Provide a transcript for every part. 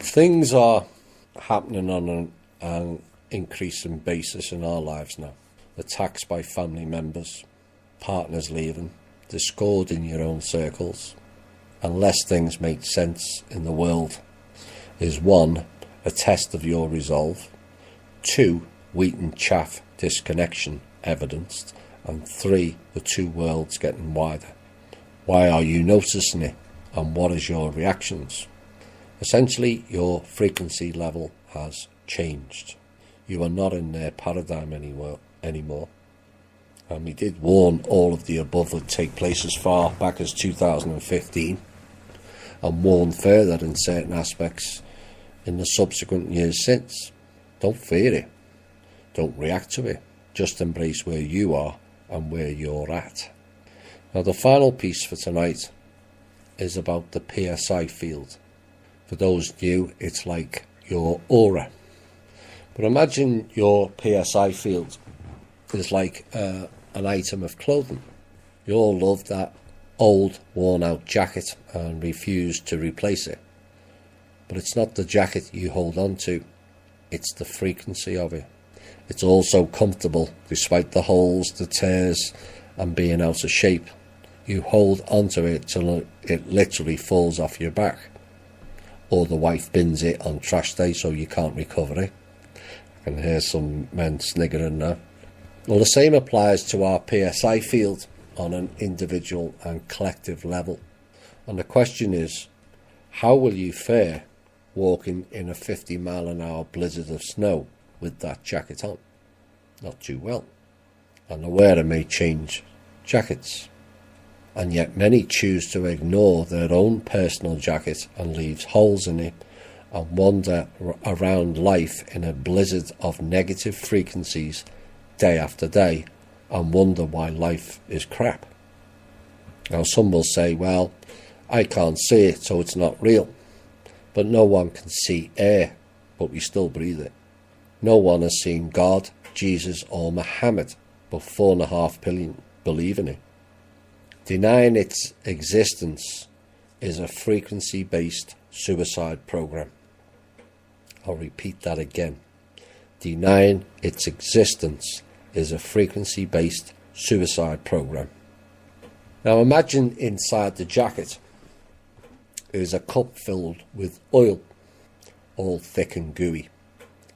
Things are happening on an increasing basis in our lives now. Attacks by family members, partners leaving, discord in your own circles. Unless things make sense in the world is 1, a test of your resolve, 2, wheat and chaff disconnection evidenced, and 3, the two worlds getting wider. Why are you noticing it, and what is your reactions? Essentially, your frequency level has changed. You are not in their paradigm anymore. And we did warn all of the above would take place as far back as 2015, and warned further in certain aspects in the subsequent years since. Don't fear it. Don't react to it. Just embrace where you are and where you're at. Now, the final piece for tonight is about the PSI field. For those new, it's like your aura. But imagine your PSI field is like an item of clothing. You all love that old, worn-out jacket and refuse to replace it. But it's not the jacket you hold on to, it's the frequency of it. It's also comfortable, despite the holes, the tears, and being out of shape. You hold onto it till it literally falls off your back. Or the wife bins it on trash day so you can't recover it. I can hear some men sniggering now. Well, the same applies to our PSI field on an individual and collective level. And the question is, how will you fare walking in a 50-mile-an-hour blizzard of snow with that jacket on? Not too well. And the wearer may change jackets. And yet many choose to ignore their own personal jacket and leave holes in it and wander around life in a blizzard of negative frequencies day after day and wonder why life is crap. Now, some will say, well, I can't see it, so it's not real. But no one can see air, but we still breathe it. No one has seen God, Jesus or Muhammad, but 4.5 billion believe in it. Denying its existence is a frequency-based suicide program. I'll repeat that again. Denying its existence is a frequency-based suicide program. Now imagine inside the jacket is a cup filled with oil, all thick and gooey,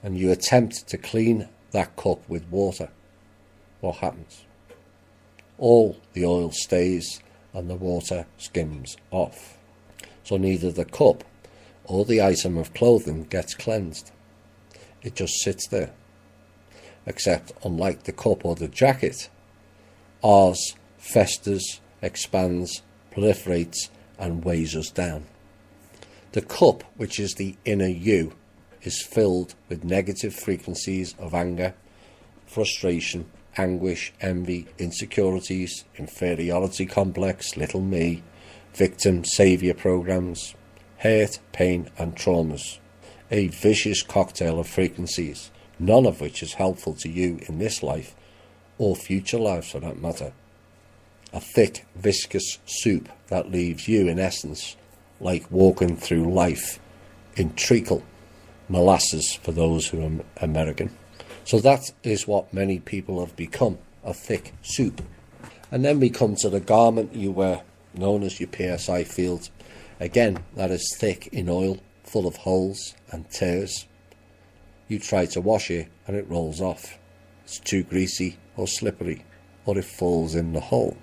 and you attempt to clean that cup with water. What happens? All the oil stays and the water skims off. So neither the cup or the item of clothing gets cleansed. It just sits there. Except, unlike the cup or the jacket, ours festers, expands, proliferates and weighs us down. The cup, which is the inner you, is filled with negative frequencies of anger, frustration, anguish, envy, insecurities, inferiority complex, little me, victim, saviour programs, hurt, pain and traumas. A vicious cocktail of frequencies, none of which is helpful to you in this life or future lives for that matter. A thick, viscous soup that leaves you, in essence, like walking through life in treacle, molasses for those who are American. So that is what many people have become, a thick soup. And then we come to the garment you wear, known as your PSI field. Again, that is thick in oil, full of holes and tears. You try to wash it and it rolls off. It's too greasy or slippery, or it falls in the hole.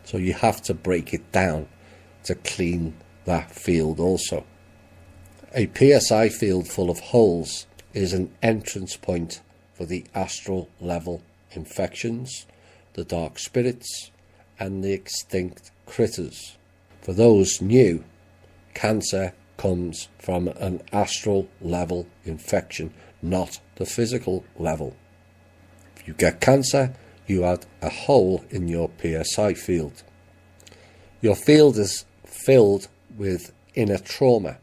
So you have to break it down to clean that field also. A PSI field full of holes is an entrance point for the astral level infections, the dark spirits and the extinct critters. For those new, cancer comes from an astral level infection, not the physical level. If you get cancer, you had a hole in your PSI field. Your field is filled with inner trauma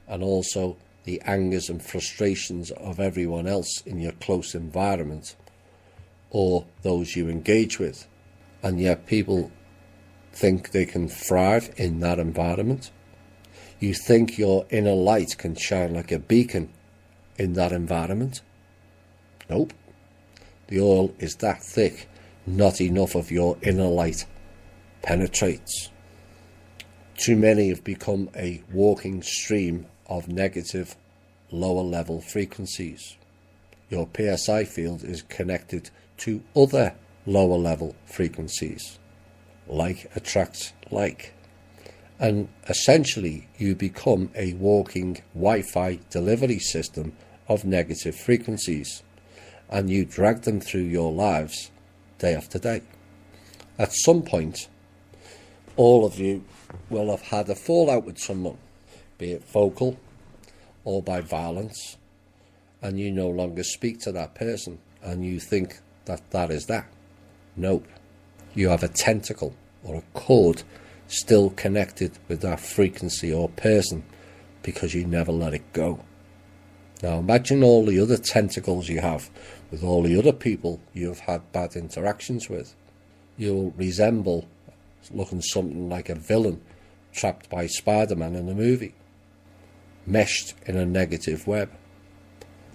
and also the angers and frustrations of everyone else in your close environment or those you engage with. And yet people think they can thrive in that environment. You think your inner light can shine like a beacon in that environment? Nope. The oil is that thick, not enough of your inner light penetrates. Too many have become a walking stream of negative, lower level frequencies. Your PSI field is connected to other lower level frequencies. Like attracts like. And essentially you become a walking Wi-Fi delivery system of negative frequencies, and you drag them through your lives day after day. At some point, all of you will have had a fallout with someone, be it vocal or by violence, and you no longer speak to that person, and you think that that is that. Nope. You have a tentacle or a cord still connected with that frequency or person because you never let it go. Now imagine all the other tentacles you have with all the other people you've had bad interactions with. You'll resemble looking something like a villain trapped by Spider-Man in a movie, meshed in a negative web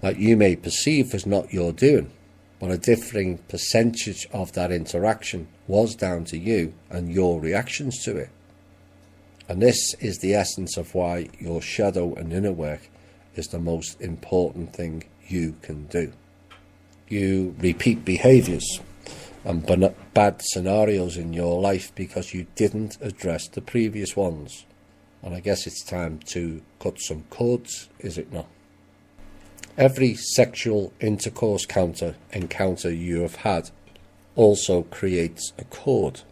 that you may perceive as not your doing, but a differing percentage of that interaction was down to you and your reactions to it. And this is the essence of why your shadow and inner work is the most important thing you can do. You repeat behaviours and bad scenarios in your life because you didn't address the previous ones. And I guess it's time to cut some cords, is it not? Every sexual intercourse encounter you have had also creates a cord.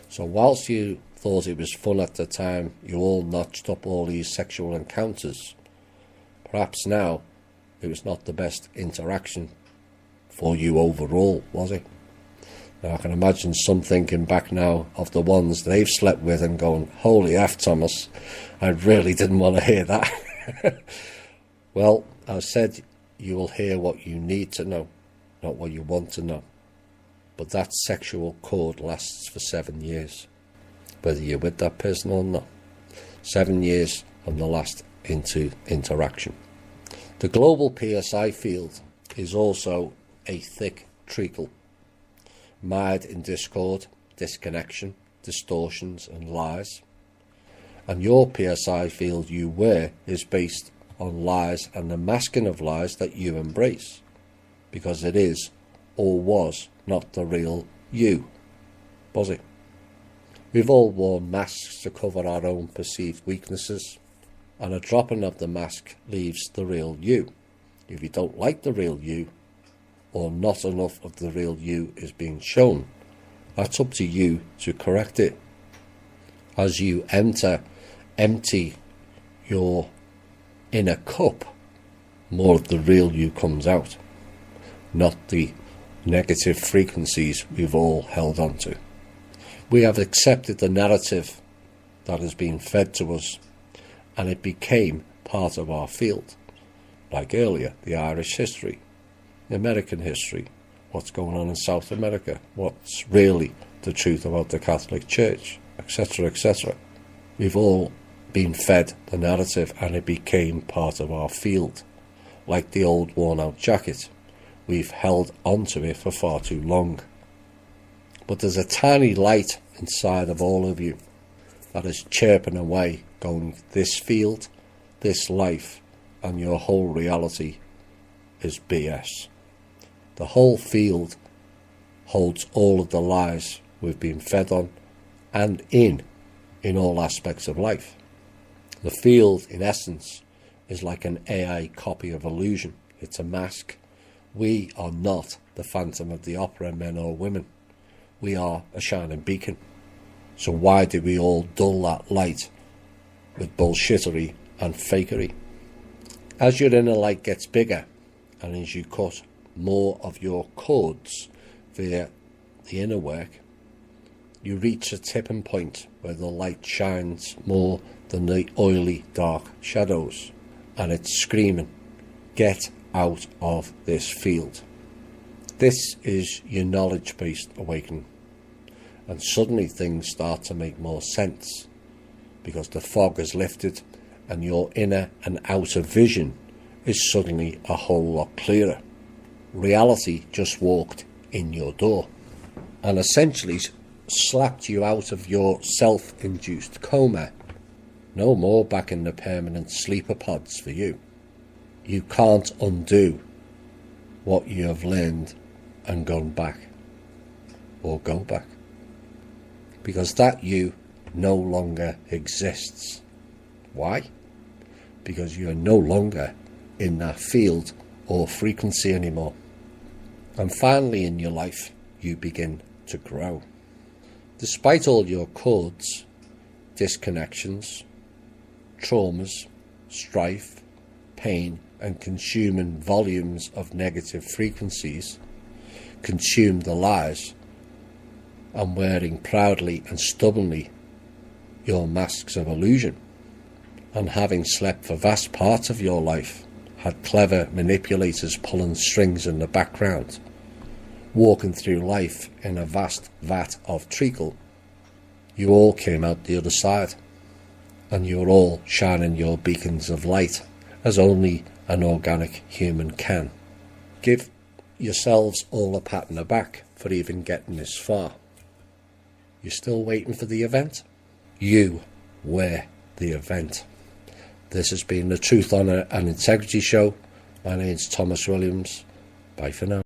So whilst you thought it was fun at the time you all notched up all these sexual encounters, perhaps now it was not the best interaction for you overall, was it? Now I can imagine some thinking back now of the ones they've slept with and going, holy F, Thomas, I really didn't want to hear that. Well, I said you will hear what you need to know, not what you want to know. But that sexual cord lasts for 7 years, whether you're with that person or not. 7 years from the last interaction. The global PSI field is also a thick treacle, mired in discord, disconnection, distortions and lies. And your PSI field you wear is based on lies and the masking of lies that you embrace, because it is or was not the real you, was it? We've all worn masks to cover our own perceived weaknesses, and a dropping of the mask leaves the real you. If you don't like the real you, or not enough of the real you is being shown, that's up to you to correct it. As you empty your inner cup, more of the real you comes out, not the negative frequencies we've all held on to. We have accepted the narrative that has been fed to us, and it became part of our field. Like earlier, the Irish history, the American history, what's going on in South America, what's really the truth about the Catholic Church, etc., etc. We've all been fed the narrative and it became part of our field. Like the old worn-out jacket, we've held onto it for far too long. But there's a tiny light inside of all of you that is chirping away, going, this field, this life, and your whole reality is BS. The whole field holds all of the lies we've been fed on and in all aspects of life. The field, in essence, is like an AI copy of illusion. It's a mask. We are not the Phantom of the Opera, men or women. We are a shining beacon. So why do we all dull that light with bullshittery and fakery? As your inner light gets bigger, and as you cut more of your cords via the inner work, you reach a tipping point where the light shines more than the oily dark shadows, and it's screaming, get out of this field. This is your knowledge-based awakening, and suddenly things start to make more sense because the fog has lifted and your inner and outer vision is suddenly a whole lot clearer. Reality just walked in your door and essentially slapped you out of your self-induced coma. No more back in the permanent sleeper pods for you. You can't undo what you have learned and gone back, or go back, because that you no longer exists. Why? Because you are no longer in that field or frequency anymore. And finally in your life, you begin to grow. Despite all your cords, disconnections, traumas, strife, pain, and consuming volumes of negative frequencies, consume the lies, and wearing proudly and stubbornly your masks of illusion, and having slept for vast parts of your life, had clever manipulators pulling strings in the background, walking through life in a vast vat of treacle, you all came out the other side, and you're all shining your beacons of light as only an organic human can. Give yourselves all a pat on the back for even getting this far. You're still waiting for the event? You were the event. This has been the Truth, Honour and Integrity Show. My name's Thomas Williams. Bye for now.